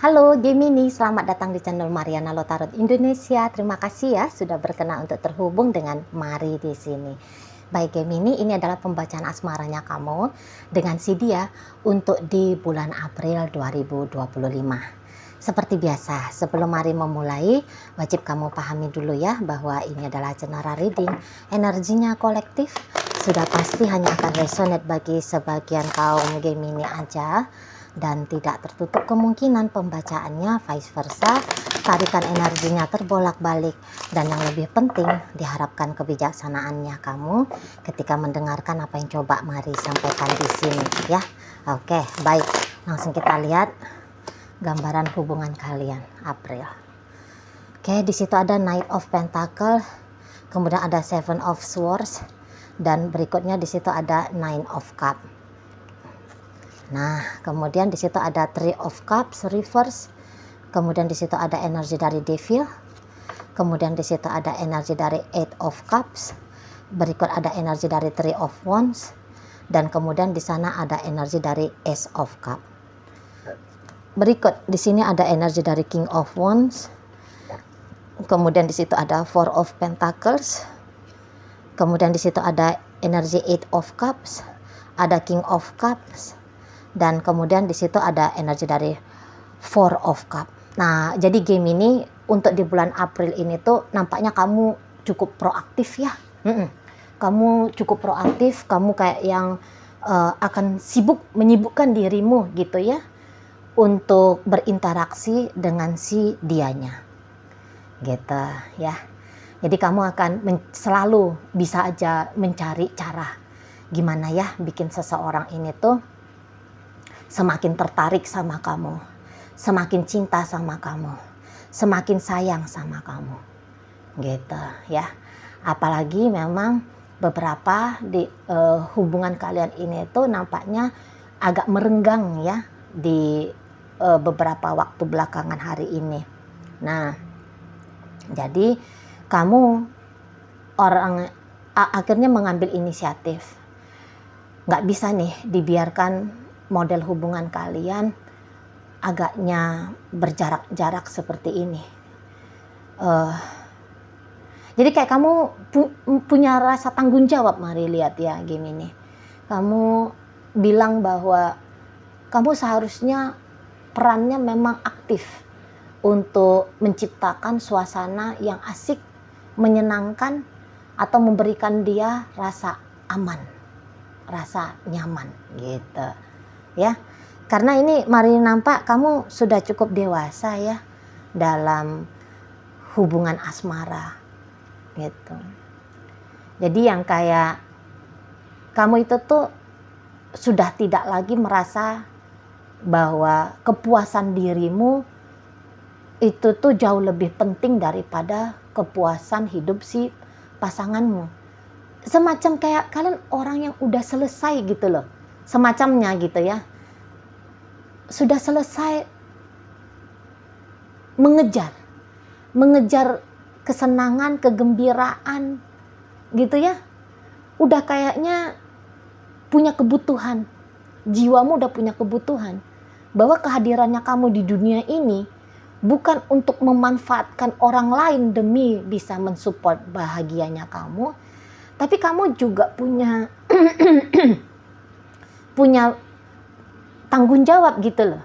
Halo Gemini, selamat datang di channel Mariana Lotarot Indonesia. Terima kasih ya sudah berkenan untuk terhubung dengan Mari di sini. Baik Gemini, ini adalah pembacaan asmaranya kamu dengan si dia untuk di bulan April 2025. Seperti biasa, sebelum Mari memulai, wajib kamu pahami dulu ya bahwa ini adalah general reading. Energinya kolektif, sudah pasti hanya akan resonate bagi sebagian kaum Gemini aja. Dan tidak tertutup kemungkinan pembacaannya vice versa, tarikan energinya terbolak-balik, dan yang lebih penting diharapkan kebijaksanaannya kamu ketika mendengarkan apa yang coba Mari sampaikan di sini ya. Oke, baik, langsung kita lihat gambaran hubungan kalian April. Oke, di situ ada Knight of Pentacle, kemudian ada Seven of Swords, dan berikutnya di situ ada Nine of Cups. Nah, kemudian di situ ada Three of Cups reverse, kemudian di situ ada energi dari Devil, kemudian di situ ada energi dari Eight of Cups, berikut ada energi dari Three of Wands, dan kemudian di sana ada energi dari Ace of Cups. Berikut di sini ada energi dari King of Wands, kemudian di situ ada Four of Pentacles, kemudian di situ ada energi Eight of Cups, ada King of Cups, dan kemudian di situ ada energi dari Four of Cups. Nah, jadi Gemini untuk di bulan April ini tuh nampaknya kamu cukup proaktif ya. Kamu cukup proaktif, kamu kayak yang akan menyibukkan dirimu gitu ya untuk berinteraksi dengan si dianya. Gitu ya. Jadi kamu akan selalu bisa aja mencari cara gimana ya bikin seseorang ini tuh semakin tertarik sama kamu, semakin cinta sama kamu, semakin sayang sama kamu, gitu ya. Apalagi memang beberapa di hubungan kalian ini tuh nampaknya agak merenggang ya di beberapa waktu belakangan hari ini. Nah, jadi kamu akhirnya mengambil inisiatif. Nggak bisa nih dibiarkan model hubungan kalian agaknya berjarak-jarak seperti ini. Jadi kayak kamu punya rasa tanggung jawab, Mari lihat ya Gemini. Kamu bilang bahwa kamu seharusnya perannya memang aktif untuk menciptakan suasana yang asik, menyenangkan, atau memberikan dia rasa aman, rasa nyaman gitu. Ya, karena ini Mari nampak kamu sudah cukup dewasa ya dalam hubungan asmara gitu. Jadi yang kayak kamu itu tuh sudah tidak lagi merasa bahwa kepuasan dirimu itu tuh jauh lebih penting daripada kepuasan hidup si pasanganmu. Semacam kayak kalian orang yang udah selesai gitu loh. Semacamnya gitu ya, sudah selesai mengejar kesenangan, kegembiraan gitu ya, udah kayaknya punya kebutuhan, jiwamu udah punya kebutuhan bahwa kehadirannya kamu di dunia ini bukan untuk memanfaatkan orang lain demi bisa mensupport bahagianya kamu, tapi kamu juga punya punya tanggung jawab gitu loh,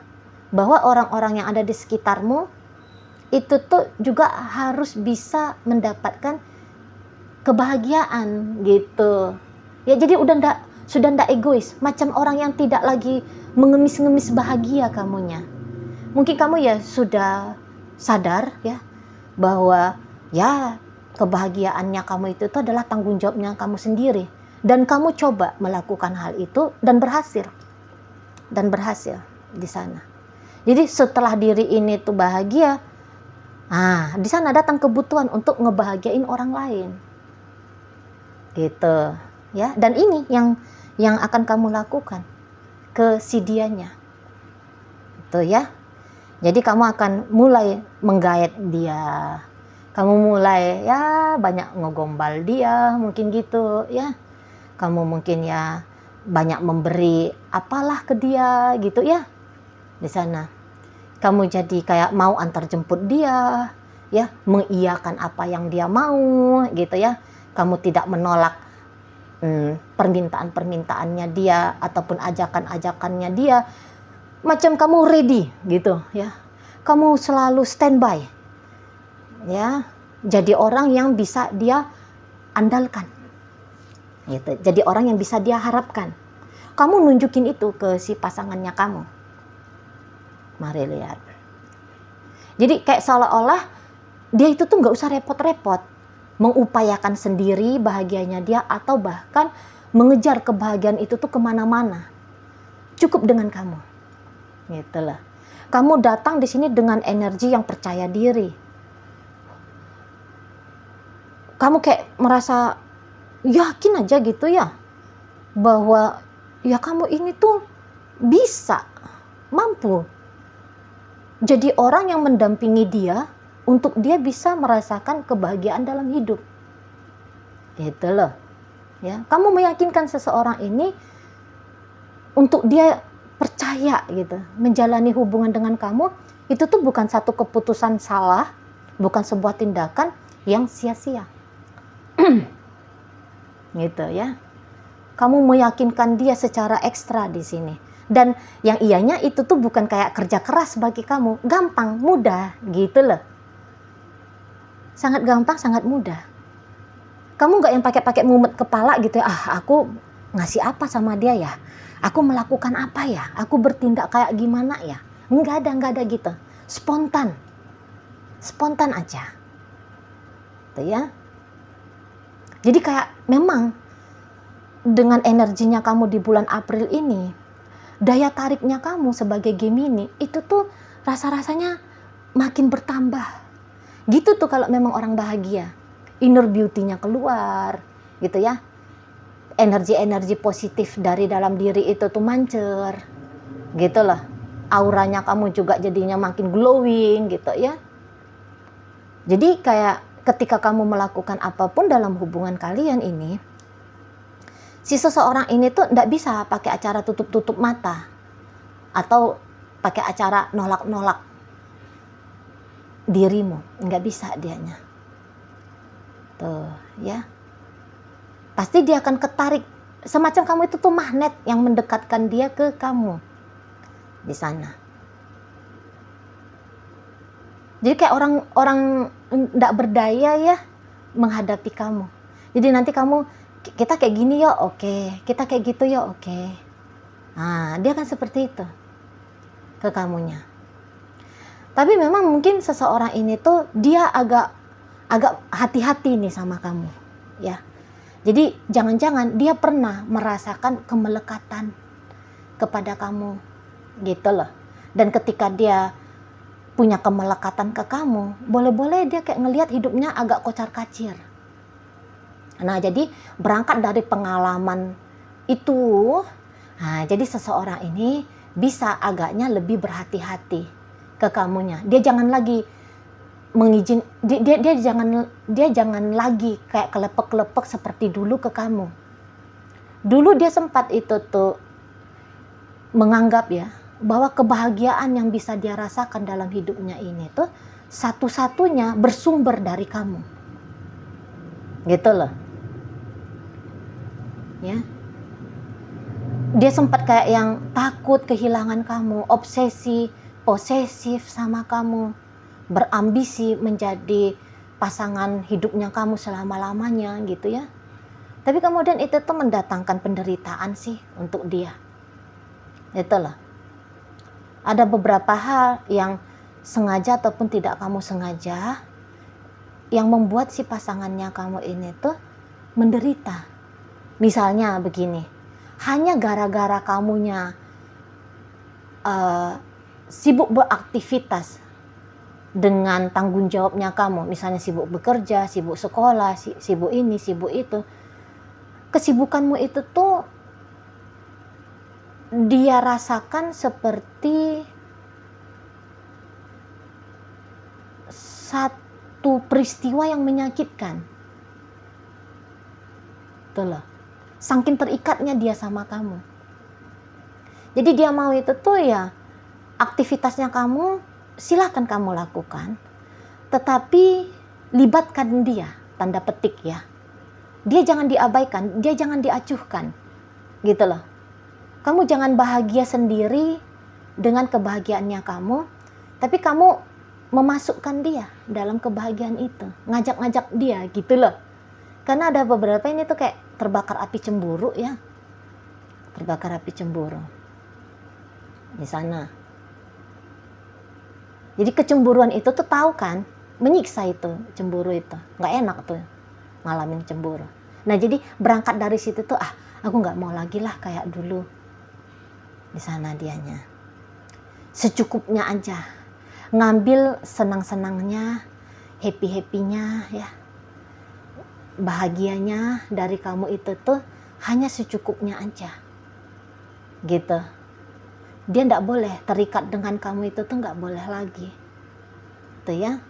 bahwa orang-orang yang ada di sekitarmu itu tuh juga harus bisa mendapatkan kebahagiaan gitu ya. Jadi sudah ndak egois, macam orang yang tidak lagi mengemis-ngemis bahagia kamunya. Mungkin kamu ya sudah sadar ya bahwa ya kebahagiaannya kamu itu tuh adalah tanggung jawabnya kamu sendiri. Dan kamu coba melakukan hal itu dan berhasil di sana. Jadi setelah diri ini tuh bahagia, di sana datang kebutuhan untuk ngebahagiain orang lain, gitu ya. Dan ini yang akan kamu lakukan ke si dianya, gitu ya. Jadi kamu akan mulai menggait dia, kamu mulai ya banyak ngegombal dia, mungkin gitu ya. Kamu mungkin ya banyak memberi apalah ke dia gitu ya di sana. Kamu jadi kayak mau antar jemput dia, ya, mengiyakan apa yang dia mau, gitu ya. Kamu tidak menolak permintaan-permintaannya dia ataupun ajakan-ajakannya dia. Macam kamu ready, gitu ya. Kamu selalu standby, ya. Jadi orang yang bisa dia andalkan, gitu. Jadi orang yang bisa dia harapkan. Kamu nunjukin itu ke si pasangannya kamu. Mari lihat. Jadi kayak seolah-olah dia itu tuh nggak usah repot-repot mengupayakan sendiri bahagianya dia atau bahkan mengejar kebahagiaan itu tuh kemana-mana. Cukup dengan kamu, gitu lah. Kamu datang di sini dengan energi yang percaya diri. Kamu kayak merasa yakin aja gitu ya, bahwa ya kamu ini tuh bisa, mampu jadi orang yang mendampingi dia untuk dia bisa merasakan kebahagiaan dalam hidup. Gitu loh. Ya, kamu meyakinkan seseorang ini untuk dia percaya gitu, menjalani hubungan dengan kamu itu tuh bukan satu keputusan salah, bukan sebuah tindakan yang sia-sia. Gitu ya. Kamu meyakinkan dia secara ekstra di sini. Dan yang iyanya itu tuh bukan kayak kerja keras bagi kamu, gampang, mudah, gitu loh. Sangat gampang, sangat mudah. Kamu nggak yang pakai mumet kepala gitu ya, aku ngasih apa sama dia ya? Aku melakukan apa ya? Aku bertindak kayak gimana ya? Nggak ada gitu. Spontan. Spontan aja. Gitu ya. Jadi kayak memang dengan energinya kamu di bulan April ini, daya tariknya kamu sebagai Gemini itu tuh rasa-rasanya makin bertambah. Gitu tuh kalau memang orang bahagia. Inner beauty-nya keluar, gitu ya. Energi-energi positif dari dalam diri itu tuh mancer. Gitu loh. Auranya kamu juga jadinya makin glowing gitu ya. Jadi kayak ketika kamu melakukan apapun dalam hubungan kalian ini, si seseorang ini tuh nggak bisa pakai acara tutup-tutup mata atau pakai acara nolak-nolak dirimu, nggak bisa dianya. Tuh ya, pasti dia akan ketarik, semacam kamu itu tuh magnet yang mendekatkan dia ke kamu di sana. Jadi kayak orang nggak berdaya ya menghadapi kamu. Jadi nanti kita kayak gini ya oke, kita kayak gitu ya oke. Nah, dia kan seperti itu ke kamunya. Tapi memang mungkin seseorang ini tuh dia agak hati-hati nih sama kamu, ya. Jadi jangan-jangan dia pernah merasakan kemelekatan kepada kamu, gitu loh. Dan ketika dia punya kemelekatan ke kamu, boleh-boleh dia kayak ngelihat hidupnya agak kocar-kacir. Nah, jadi berangkat dari pengalaman itu, nah, jadi seseorang ini bisa agaknya lebih berhati-hati ke kamunya. Dia jangan lagi dia jangan lagi kayak kelepek-kelepek seperti dulu ke kamu. Dulu dia sempat itu tuh menganggap ya bahwa kebahagiaan yang bisa dia rasakan dalam hidupnya ini tuh satu-satunya bersumber dari kamu. Gitu loh. Ya. Dia sempat kayak yang takut kehilangan kamu, obsesi, posesif sama kamu, berambisi menjadi pasangan hidupnya kamu selama-lamanya gitu ya. Tapi kemudian itu tuh mendatangkan penderitaan sih untuk dia. Itu loh. Ada beberapa hal yang sengaja ataupun tidak kamu sengaja yang membuat si pasangannya kamu ini tuh menderita. Misalnya begini, hanya gara-gara kamunya sibuk beraktivitas dengan tanggung jawabnya kamu, misalnya sibuk bekerja, sibuk sekolah, sibuk ini, sibuk itu, kesibukanmu itu tuh dia rasakan seperti satu peristiwa yang menyakitkan. Tuh loh. Saking terikatnya dia sama kamu. Jadi dia mau itu tuh ya aktivitasnya kamu silahkan kamu lakukan, tetapi libatkan dia, tanda petik ya. Dia jangan diabaikan, dia jangan diacuhkan, gitu loh. Kamu jangan bahagia sendiri dengan kebahagiaannya kamu, tapi kamu memasukkan dia dalam kebahagiaan itu, ngajak-ngajak dia, gitu loh. Karena ada beberapa ini tuh kayak terbakar api cemburu ya, terbakar api cemburu di sana. Jadi kecemburuan itu tuh tahu kan, menyiksa itu, cemburu itu, nggak enak tuh ngalamin cemburu. Nah jadi berangkat dari situ tuh, aku nggak mau lagi lah kayak dulu. Di sana dianya secukupnya aja, ngambil senang-senangnya, happy-happynya ya, bahagianya dari kamu itu tuh hanya secukupnya aja, gitu. Dia nggak boleh terikat dengan kamu itu tuh, nggak boleh lagi, tuh ya.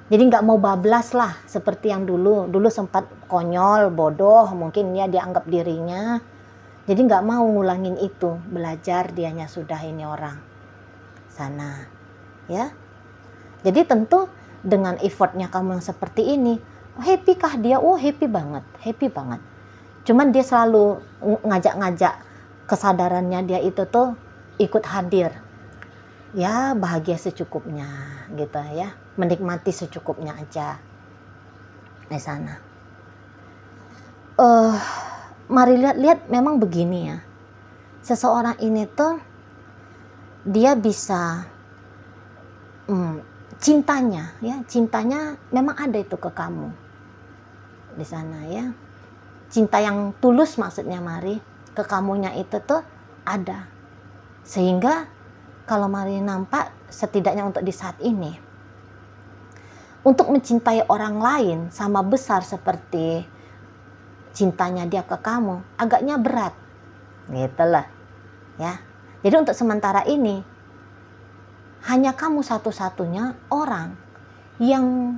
Jadi nggak mau bablas lah seperti yang dulu sempat konyol, bodoh mungkin ya dianggap dirinya. Jadi nggak mau ngulangin itu, belajar dianya sudah ini orang sana ya. Jadi tentu dengan effortnya kamu yang seperti ini, happy kah dia? Oh happy banget, happy banget. Cuman dia selalu ngajak-ngajak kesadarannya dia itu tuh ikut hadir. Ya bahagia secukupnya gitu ya, menikmati secukupnya aja di sana. Mari lihat memang begini ya, seseorang ini tuh dia bisa cintanya memang ada itu ke kamu di sana ya, cinta yang tulus maksudnya Mari ke kamunya itu tuh ada, sehingga kalau Mari nampak setidaknya untuk di saat ini, untuk mencintai orang lain sama besar seperti cintanya dia ke kamu agaknya berat gitu lah ya. Jadi untuk sementara ini hanya kamu satu-satunya orang yang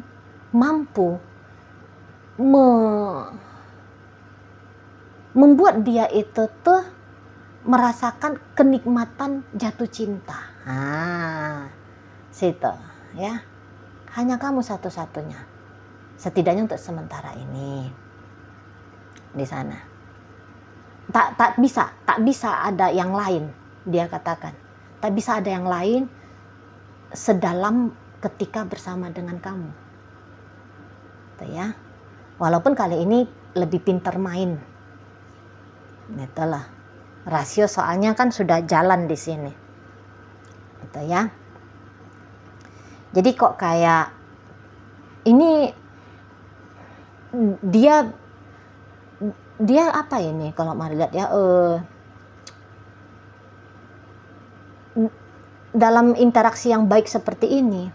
mampu membuat dia itu tuh merasakan kenikmatan jatuh cinta. Situ ya, hanya kamu satu-satunya setidaknya untuk sementara ini di sana. Tak bisa ada yang lain, dia katakan. Tak bisa ada yang lain sedalam ketika bersama dengan kamu. Gitu ya. Walaupun kali ini lebih pintar main. Itulah. Rasio soalnya kan sudah jalan di sini. Gitu ya. Jadi kok kayak ini dia apa ini kalau Mari lihat ya, dalam interaksi yang baik seperti ini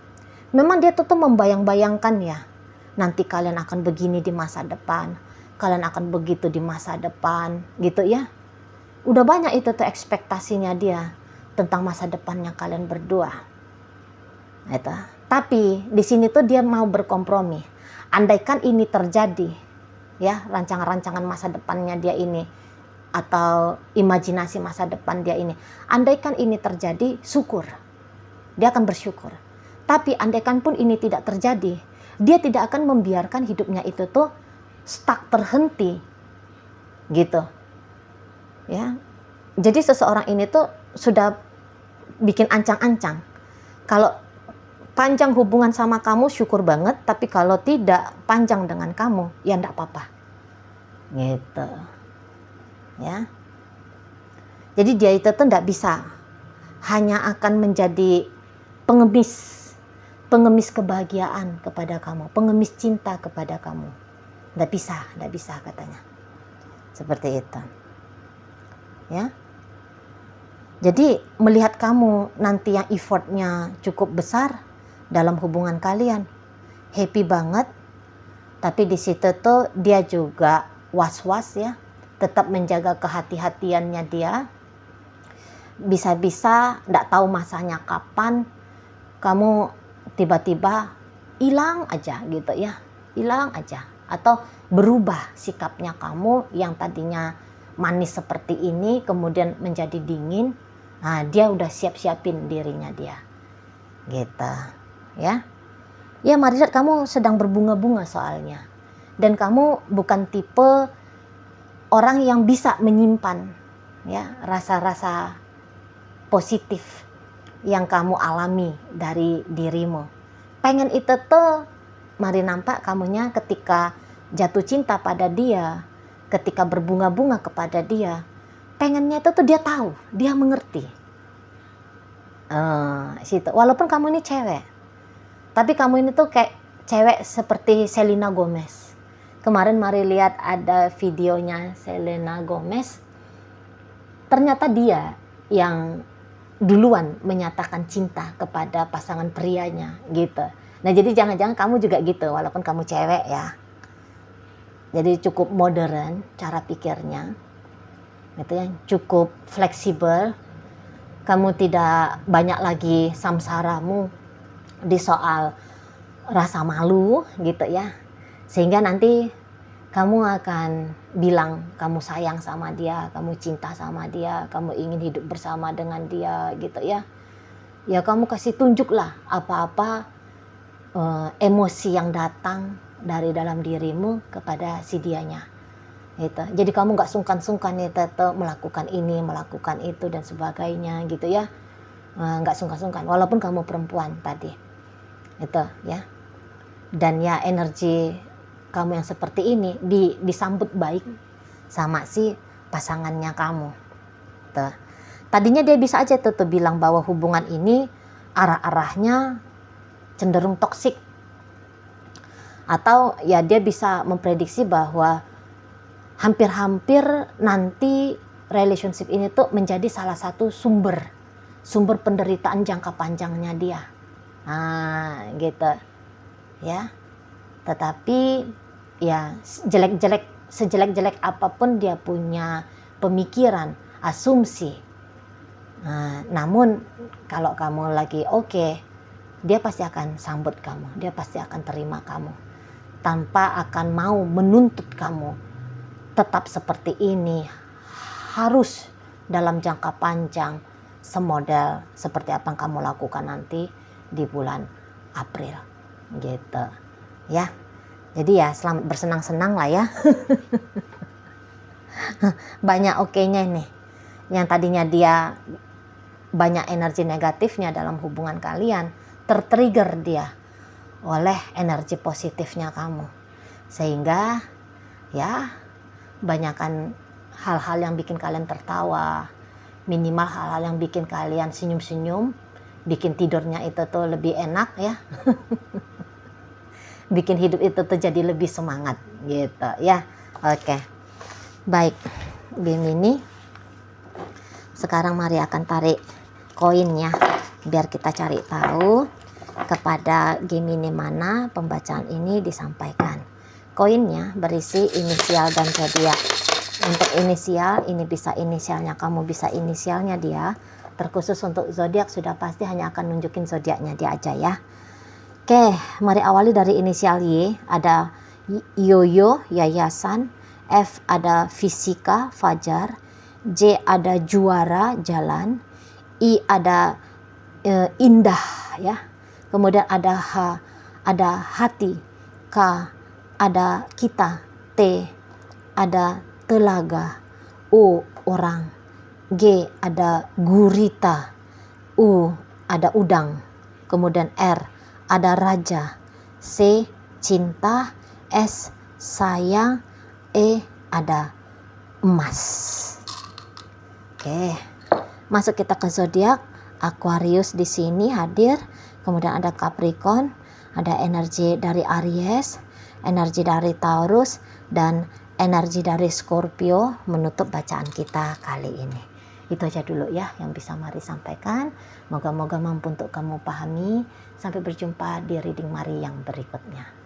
memang dia tuh membayang-bayangkan ya, nanti kalian akan begini di masa depan, kalian akan begitu di masa depan gitu ya. Udah banyak itu tuh ekspektasinya dia tentang masa depannya kalian berdua gitu. Tapi di sini tuh dia mau berkompromi, andaikan ini terjadi ya, rancangan-rancangan masa depannya dia ini atau imajinasi masa depan dia ini, andaikan ini terjadi, syukur, dia akan bersyukur. Tapi andaikan pun ini tidak terjadi, dia tidak akan membiarkan hidupnya itu tuh stuck, terhenti gitu ya. Jadi seseorang ini tuh sudah bikin ancang-ancang, kalau panjang hubungan sama kamu syukur banget, tapi kalau tidak panjang dengan kamu ya enggak apa-apa gitu ya. Jadi dia itu tuh enggak bisa hanya akan menjadi pengemis kebahagiaan kepada kamu, pengemis cinta kepada kamu. Enggak bisa katanya seperti itu ya. Jadi melihat kamu nanti yang effortnya cukup besar dalam hubungan kalian, happy banget, tapi di situ tuh dia juga was-was ya, tetap menjaga kehati-hatiannya dia. Bisa-bisa nggak tahu masanya kapan kamu tiba-tiba hilang aja gitu ya, hilang aja, atau berubah sikapnya kamu yang tadinya manis seperti ini kemudian menjadi dingin. Nah dia udah siap-siapin dirinya dia gitu ya. Ya Mari lihat kamu sedang berbunga-bunga soalnya, dan kamu bukan tipe orang yang bisa menyimpan ya rasa-rasa positif yang kamu alami dari dirimu. Pengen itu tuh mari nampak kamunya ketika jatuh cinta pada dia, ketika berbunga-bunga kepada dia, pengennya itu tuh dia tahu, dia mengerti. Situ. Walaupun kamu ini cewek, tapi kamu ini tuh kayak cewek seperti Selena Gomez. Kemarin Mari lihat ada videonya Selena Gomez. Ternyata dia yang duluan menyatakan cinta kepada pasangan prianya gitu. Nah jadi jangan-jangan kamu juga gitu, walaupun kamu cewek ya. Jadi cukup modern cara pikirnya, gitu ya, cukup fleksibel. Kamu tidak banyak lagi samsaramu di soal rasa malu gitu ya, sehingga nanti kamu akan bilang kamu sayang sama dia, kamu cinta sama dia, kamu ingin hidup bersama dengan dia gitu ya. Ya kamu kasih tunjuklah apa-apa emosi yang datang dari dalam dirimu kepada si dianya gitu. Jadi kamu nggak sungkan-sungkan nih tetap melakukan ini, melakukan itu dan sebagainya gitu ya. Nggak sungkan-sungkan walaupun kamu perempuan tadi itu ya. Dan ya energi kamu yang seperti ini disambut baik sama si pasangannya kamu tuh. Tadinya dia bisa aja tuh bilang bahwa hubungan ini arah-arahnya cenderung toksik, atau ya dia bisa memprediksi bahwa hampir-hampir nanti relationship ini tuh menjadi salah satu sumber penderitaan jangka panjangnya dia. Nah gitu ya. Tetapi ya sejelek-jelek apapun dia punya pemikiran, asumsi. Nah, namun kalau kamu lagi oke, dia pasti akan sambut kamu, dia pasti akan terima kamu, tanpa akan mau menuntut kamu tetap seperti ini, harus dalam jangka panjang, semodel seperti apa yang kamu lakukan nanti di bulan April gitu ya. Jadi ya selamat bersenang-senang lah ya. Banyak oke-nya nih. Yang tadinya dia banyak energi negatifnya dalam hubungan kalian, tertrigger dia oleh energi positifnya kamu. Sehingga ya banyakkan hal-hal yang bikin kalian tertawa, minimal hal-hal yang bikin kalian senyum-senyum, bikin tidurnya itu tuh lebih enak ya. Bikin hidup itu tuh jadi lebih semangat gitu ya. Oke. Baik, Gemini. Sekarang Mari akan tarik koinnya biar kita cari tahu kepada Gemini mana pembacaan ini disampaikan. Koinnya berisi inisial dan zodiak. Untuk inisial ini bisa inisialnya kamu, bisa inisialnya dia. Terkhusus untuk zodiak sudah pasti hanya akan nunjukin zodiaknya dia aja ya. Oke, mari awali dari inisial Y. Ada Yoyo, yayasan. F ada fisika, fajar. J ada juara, jalan. I ada indah ya. Kemudian ada H ada hati. K ada kita. T ada telaga. O orang. G ada gurita. U ada udang. Kemudian R ada raja. C cinta. S sayang. E ada emas. Oke, masuk kita ke zodiak. Aquarius di sini hadir. Kemudian ada Capricorn, ada energi dari Aries, energi dari Taurus, dan energi dari Scorpio menutup bacaan kita kali ini. Itu aja dulu ya yang bisa Mari sampaikan. Moga-moga mampu untuk kamu pahami. Sampai berjumpa di reading Mari yang berikutnya.